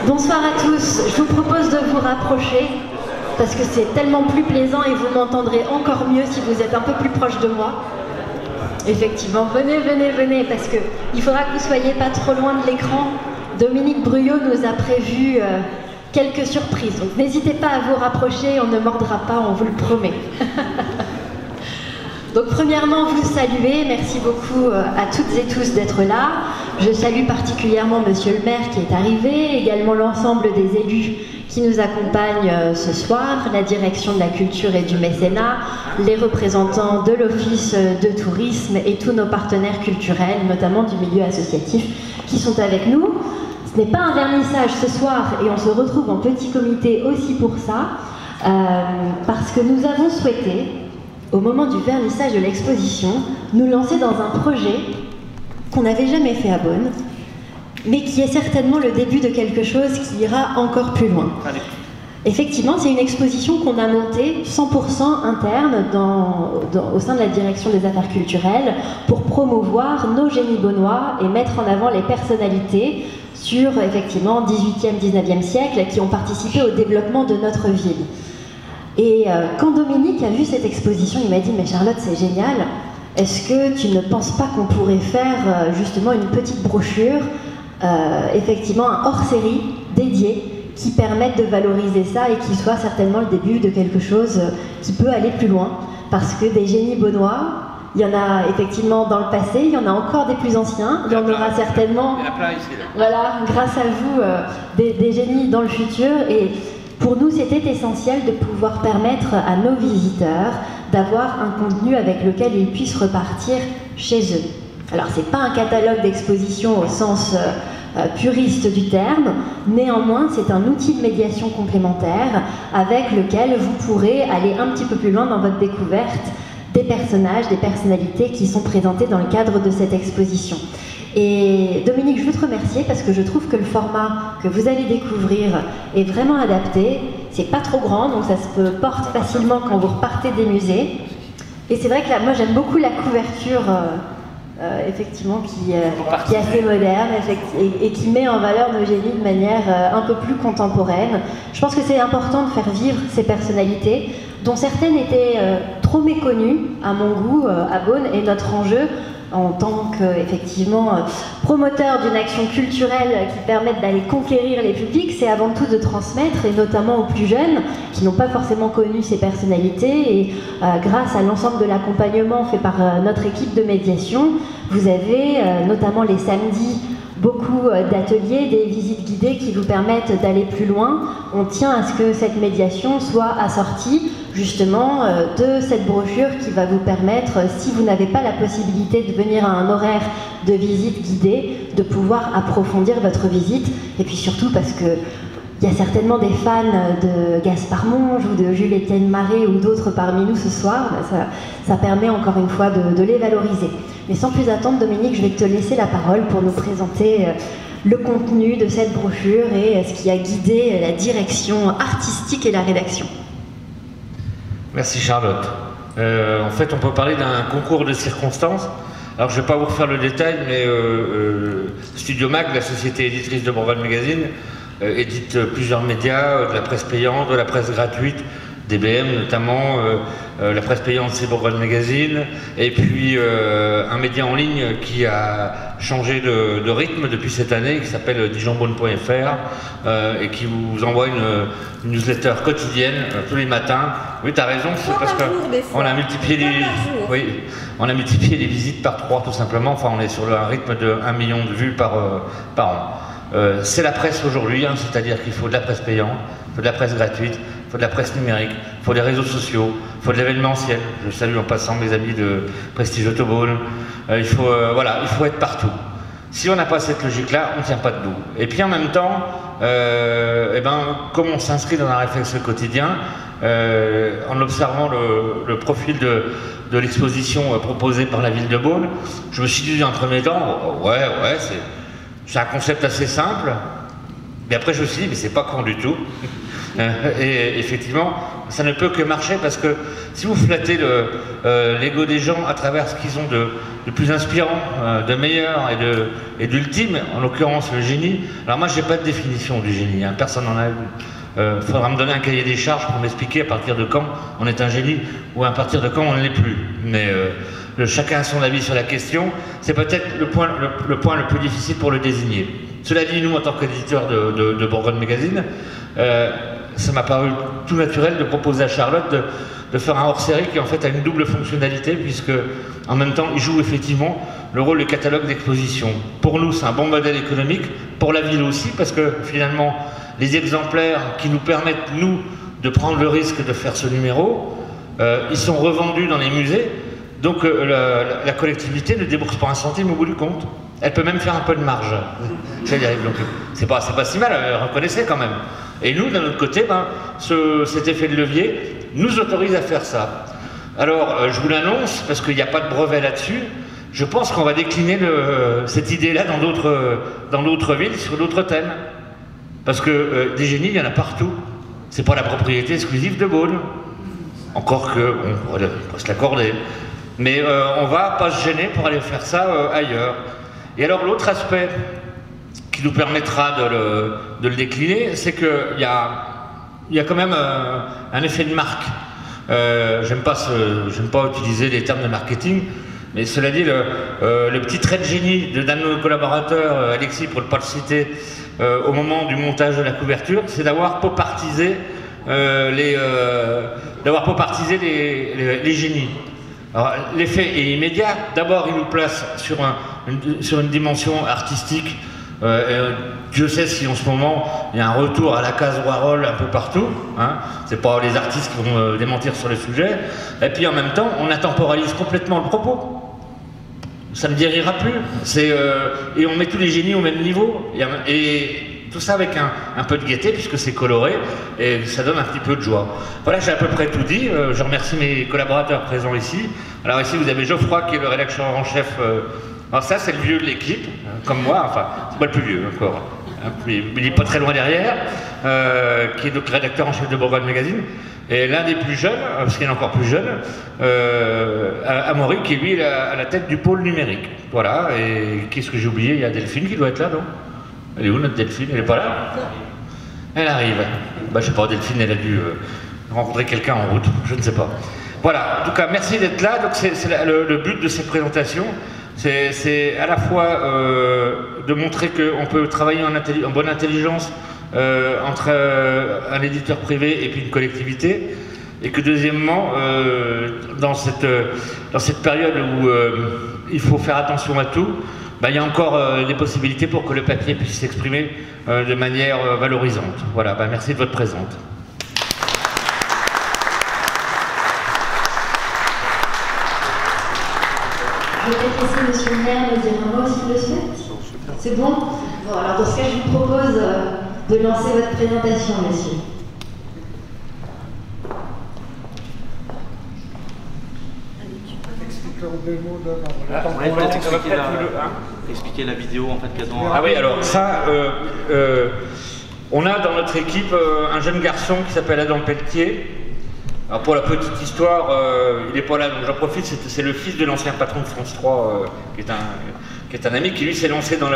Bonsoir à tous, je vous propose de vous rapprocher parce que c'est tellement plus plaisant et vous m'entendrez encore mieux si vous êtes un peu plus proche de moi. Effectivement, venez, venez, venez, parce qu'il faudra que vous soyez pas trop loin de l'écran. Dominique Bruyot nous a prévu quelques surprises, donc n'hésitez pas à vous rapprocher, on ne mordra pas, on vous le promet. Donc premièrement, vous saluer, merci beaucoup à toutes et tous d'être là. Je salue particulièrement Monsieur le maire qui est arrivé, également l'ensemble des élus qui nous accompagnent ce soir, la direction de la culture et du mécénat, les représentants de l'office de tourisme et tous nos partenaires culturels, notamment du milieu associatif, qui sont avec nous. Ce n'est pas un vernissage ce soir et on se retrouve en petit comité aussi pour ça, parce que nous avons souhaité, au moment du vernissage de l'exposition, nous lancer dans un projet qu'on n'avait jamais fait à Beaune, mais qui est certainement le début de quelque chose qui ira encore plus loin. Effectivement, c'est une exposition qu'on a montée 100% interne au sein de la direction des affaires culturelles pour promouvoir nos génies beaunois et mettre en avant les personnalités sur, effectivement, 18e, 19e siècle qui ont participé au développement de notre ville. Et quand Dominique a vu cette exposition, il m'a dit « Mais Charlotte, c'est génial, est-ce que tu ne penses pas qu'on pourrait faire justement une petite brochure, effectivement un hors-série dédié qui permette de valoriser ça et qui soit certainement le début de quelque chose qui peut aller plus loin ?» Parce que des génies beaunois, il y en a effectivement dans le passé, il y en a encore des plus anciens, il y en aura certainement, voilà, grâce à vous, des génies dans le futur. Et pour nous, c'était essentiel de pouvoir permettre à nos visiteurs d'avoir un contenu avec lequel ils puissent repartir chez eux. Alors, c'est pas un catalogue d'exposition au sens puriste du terme, néanmoins, c'est un outil de médiation complémentaire avec lequel vous pourrez aller un petit peu plus loin dans votre découverte des personnages, des personnalités qui sont présentés dans le cadre de cette exposition. Et Dominique, je veux te remercier parce que je trouve que le format que vous allez découvrir est vraiment adapté. C'est pas trop grand, donc ça se porte facilement quand vous repartez des musées. Et c'est vrai que là, moi j'aime beaucoup la couverture, effectivement, qui est assez moderne et qui met en valeur nos génies de manière un peu plus contemporaine. Je pense que c'est important de faire vivre ces personnalités, dont certaines étaient trop méconnues, à mon goût, à Beaune, et notre enjeu, en tant qu'effectivement promoteur d'une action culturelle qui permette d'aller conquérir les publics, c'est avant tout de transmettre, et notamment aux plus jeunes qui n'ont pas forcément connu ces personnalités. Et grâce à l'ensemble de l'accompagnement fait par notre équipe de médiation, vous avez notamment les samedis beaucoup d'ateliers, des visites guidées qui vous permettent d'aller plus loin. On tient à ce que cette médiation soit assortie justement de cette brochure qui va vous permettre, si vous n'avez pas la possibilité de venir à un horaire de visite guidée, de pouvoir approfondir votre visite. Et puis surtout parce que il y a certainement des fans de Gaspard Monge ou de Jules-Étienne Maré ou d'autres parmi nous ce soir. Ça permet encore une fois de les valoriser. Mais sans plus attendre, Dominique, je vais te laisser la parole pour nous présenter le contenu de cette brochure et ce qui a guidé la direction artistique et la rédaction. Merci Charlotte. En fait, on peut parler d'un concours de circonstances. Alors, je ne vais pas vous refaire le détail, mais Studio Mag, la société éditrice de Bourval Magazine, édite plusieurs médias, de la presse payante, de la presse gratuite, DBM notamment, la presse payante c'est Bourval Magazine, et puis un média en ligne qui a changé de rythme depuis cette année, qui s'appelle dijonbonne.fr et qui vous envoie une newsletter quotidienne tous les matins. Oui, tu as raison, c'est parce qu'on a multiplié on a multiplié les visites par 3 tout simplement. Enfin, on est sur un rythme de 1 million de vues par an. C'est la presse aujourd'hui, hein, c'est-à-dire qu'il faut de la presse payante, il faut de la presse gratuite, il faut de la presse numérique, il faut des réseaux sociaux, il faut de l'événementiel. Je salue en passant mes amis de Prestige Autoball. Il faut être partout. Si on n'a pas cette logique-là, on ne tient pas debout. Et puis en même temps, comme on s'inscrit dans un réflexe quotidien, en observant le profil de l'exposition proposée par la ville de Beaune, je me suis dit en premier temps, c'est un concept assez simple, Mais après je me suis dit, mais c'est pas con du tout. Et effectivement, ça ne peut que marcher parce que si vous flattez l'ego des gens à travers ce qu'ils ont de plus inspirant, de meilleur et d'ultime, en l'occurrence le génie. Alors moi j'ai pas de définition du génie, hein, personne n'en a eu. Faudra me donner un cahier des charges pour m'expliquer à partir de quand on est un génie ou à partir de quand on ne l'est plus. Mais chacun a son avis sur la question. C'est peut-être le point le plus difficile pour le désigner. Cela dit, nous en tant qu'éditeurs de Bourgogne Magazine, ça m'a paru tout naturel de proposer à Charlotte de faire un hors-série qui en fait a une double fonctionnalité puisque en même temps il joue effectivement le rôle de catalogue d'exposition. Pour nous c'est un bon modèle économique, pour la ville aussi parce que finalement les exemplaires qui nous permettent nous de prendre le risque de faire ce numéro, ils sont revendus dans les musées, donc la collectivité ne débourse pas un centime au bout du compte. Elle peut même faire un peu de marge. C'est pas si mal, reconnaissez quand même. Et nous, d'un autre côté, cet effet de levier nous autorise à faire ça. Alors, je vous l'annonce, parce qu'il n'y a pas de brevet là-dessus, je pense qu'on va décliner cette idée-là dans d'autres villes, sur d'autres thèmes. Parce que des génies, il y en a partout. C'est pas la propriété exclusive de Beaune. Encore qu'on pourrait se l'accorder. Mais on va pas se gêner pour aller faire ça ailleurs. Et alors, l'autre aspect qui nous permettra de le décliner, c'est qu'il y a quand même un effet de marque. J'aime pas utiliser les termes de marketing, mais cela dit, le petit trait de génie d'un de nos collaborateurs, Alexis, pour ne pas le citer, au moment du montage de la couverture, c'est d'avoir pop-artisé les génies. L'effet est immédiat. D'abord, il nous place sur une dimension artistique. Dieu sait si en ce moment il y a un retour à la case Warhol un peu partout, hein. C'est pas les artistes qui vont démentir sur le sujet. Et puis en même temps, on intemporalise complètement le propos. Ça ne guérira plus. Et on met tous les génies au même niveau. Et tout ça avec un peu de gaieté puisque c'est coloré et ça donne un petit peu de joie. Voilà, j'ai à peu près tout dit. Je remercie mes collaborateurs présents ici. Alors ici vous avez Geoffroy qui est le rédacteur en chef. Alors ça c'est le vieux de l'équipe, comme moi, enfin c'est pas le plus vieux encore, hein, il n'est pas très loin derrière, qui est donc rédacteur en chef de Bourgogne Magazine, et l'un des plus jeunes, parce qu'il est encore plus jeune, Amaury qui lui est à la tête du pôle numérique. Voilà, et qu'est-ce que j'ai oublié? Il y a Delphine qui doit être là, non? Elle est où notre Delphine? Elle n'est pas là? Elle arrive. Bah je sais pas, Delphine elle a dû rencontrer quelqu'un en route, je ne sais pas. Voilà, en tout cas merci d'être là, donc c'est le but de cette présentation. C'est à la fois de montrer qu'on peut travailler en bonne intelligence entre un éditeur privé et puis une collectivité, et que deuxièmement, dans cette période où il faut faire attention à tout, il y a encore des possibilités pour que le papier puisse s'exprimer de manière valorisante. Voilà, merci de votre présence. Je vais peut-être laisser monsieur le maire me dire un mot s'il le souhaite. C'est bon? Bon, alors dans ce cas, je vous propose de lancer votre présentation, monsieur. Expliquer la vidéo en fait qu'il y a dans... Ah oui, alors ça, on a dans notre équipe un jeune garçon qui s'appelle Adam Pelletier. Alors pour la petite histoire, il n'est pas là, donc j'en profite, c'est le fils de l'ancien patron de France 3, qui est un ami, qui lui s'est lancé dans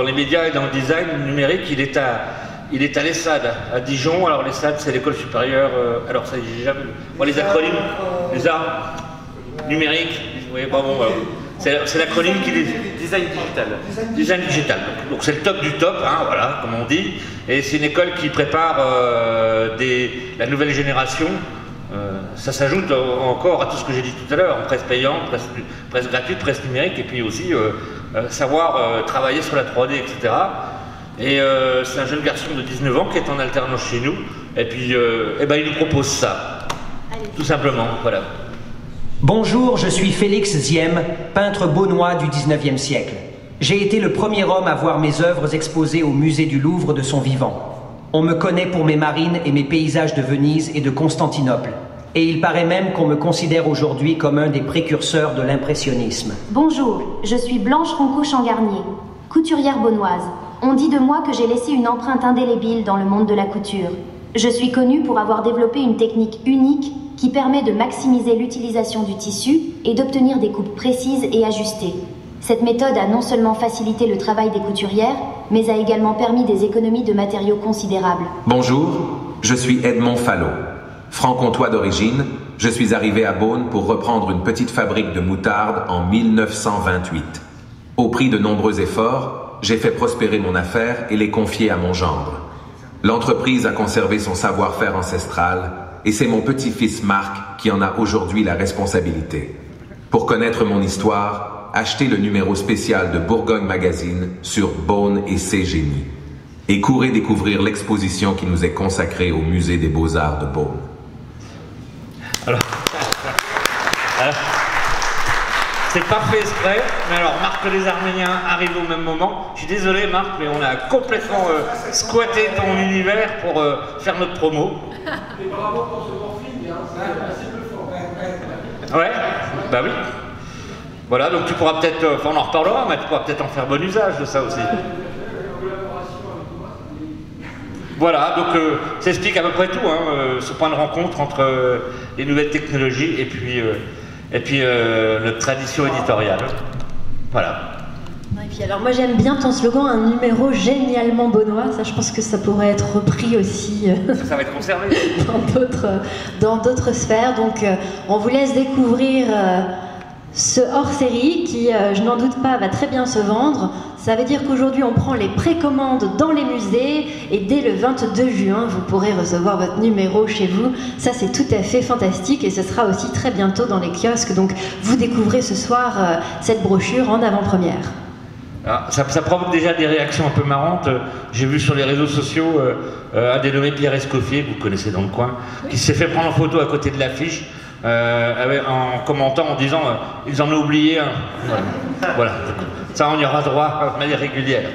les médias et dans le design numérique. Il est à l'ESSAD, à Dijon. Alors l'ESSAD, c'est l'école supérieure, alors ça, j'ai jamais... Bon, les acronymes, les arts numériques, oui, bon, c'est l'acronyme qui dit... Design digital. Design digital, donc c'est le top du top, hein, voilà, comme on dit. Et c'est une école qui prépare la nouvelle génération. Ça s'ajoute encore à tout ce que j'ai dit tout à l'heure, presse payante, presse gratuite, presse numérique, et puis aussi savoir travailler sur la 3D, etc. Et c'est un jeune garçon de 19 ans qui est en alternance chez nous, et puis il nous propose ça, tout simplement, voilà. Bonjour, je suis Félix Ziem, peintre beaunois du 19e siècle. J'ai été le premier homme à voir mes œuvres exposées au musée du Louvre de son vivant. On me connaît pour mes marines et mes paysages de Venise et de Constantinople. Et il paraît même qu'on me considère aujourd'hui comme un des précurseurs de l'impressionnisme. Bonjour, je suis Blanche Ronco-Changarnier, couturière beaunoise. On dit de moi que j'ai laissé une empreinte indélébile dans le monde de la couture. Je suis connue pour avoir développé une technique unique qui permet de maximiser l'utilisation du tissu et d'obtenir des coupes précises et ajustées. Cette méthode a non seulement facilité le travail des couturières, mais a également permis des économies de matériaux considérables. Bonjour, je suis Edmond Fallot. Franc-comtois d'origine, je suis arrivé à Beaune pour reprendre une petite fabrique de moutarde en 1928. Au prix de nombreux efforts, j'ai fait prospérer mon affaire et l'ai confiée à mon gendre. L'entreprise a conservé son savoir-faire ancestral et c'est mon petit-fils Marc qui en a aujourd'hui la responsabilité. Pour connaître mon histoire, achetez le numéro spécial de Bourgogne Magazine sur Beaune et ses génies. Et courez découvrir l'exposition qui nous est consacrée au Musée des Beaux-Arts de Beaune. Alors, c'est pas fait exprès, mais alors Marc les Arméniens arrivent au même moment. Je suis désolé Marc, mais on a complètement squatté ton univers pour faire notre promo. Et bravo pour ce morphine, c'est assez bluffant. Ouais, bah oui. Voilà, donc tu pourras peut-être, on en reparlera, mais tu pourras peut-être en faire bon usage de ça aussi. Voilà, donc ça explique à peu près tout, hein, ce point de rencontre entre les nouvelles technologies et puis notre tradition éditoriale. Voilà. Et puis alors moi j'aime bien ton slogan, un numéro génialement beaunois, ça je pense que ça pourrait être repris aussi ça va être conservé dans d'autres sphères, donc on vous laisse découvrir ce hors-série qui, je n'en doute pas, va très bien se vendre. Ça veut dire qu'aujourd'hui on prend les précommandes dans les musées et dès le 22 juin vous pourrez recevoir votre numéro chez vous. Ça c'est tout à fait fantastique et ce sera aussi très bientôt dans les kiosques, donc vous découvrez ce soir cette brochure en avant-première. Alors, ça provoque déjà des réactions un peu marrantes. J'ai vu sur les réseaux sociaux un dénommé Pierre Escoffier, que vous connaissez dans le coin, qui s'est fait prendre en photo à côté de l'affiche en commentant, en disant ils en ont oublié un. Voilà. Ça on y aura droit de manière régulière.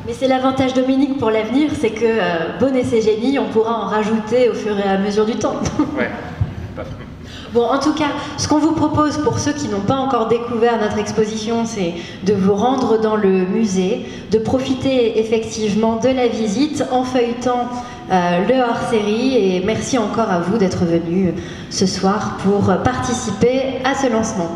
Mais c'est l'avantage Dominique pour l'avenir, c'est que Beaune et ses génies, on pourra en rajouter au fur et à mesure du temps. Ouais. Bon, en tout cas, ce qu'on vous propose pour ceux qui n'ont pas encore découvert notre exposition, c'est de vous rendre dans le musée, de profiter effectivement de la visite en feuilletant le hors-série. Et merci encore à vous d'être venus ce soir pour participer à ce lancement.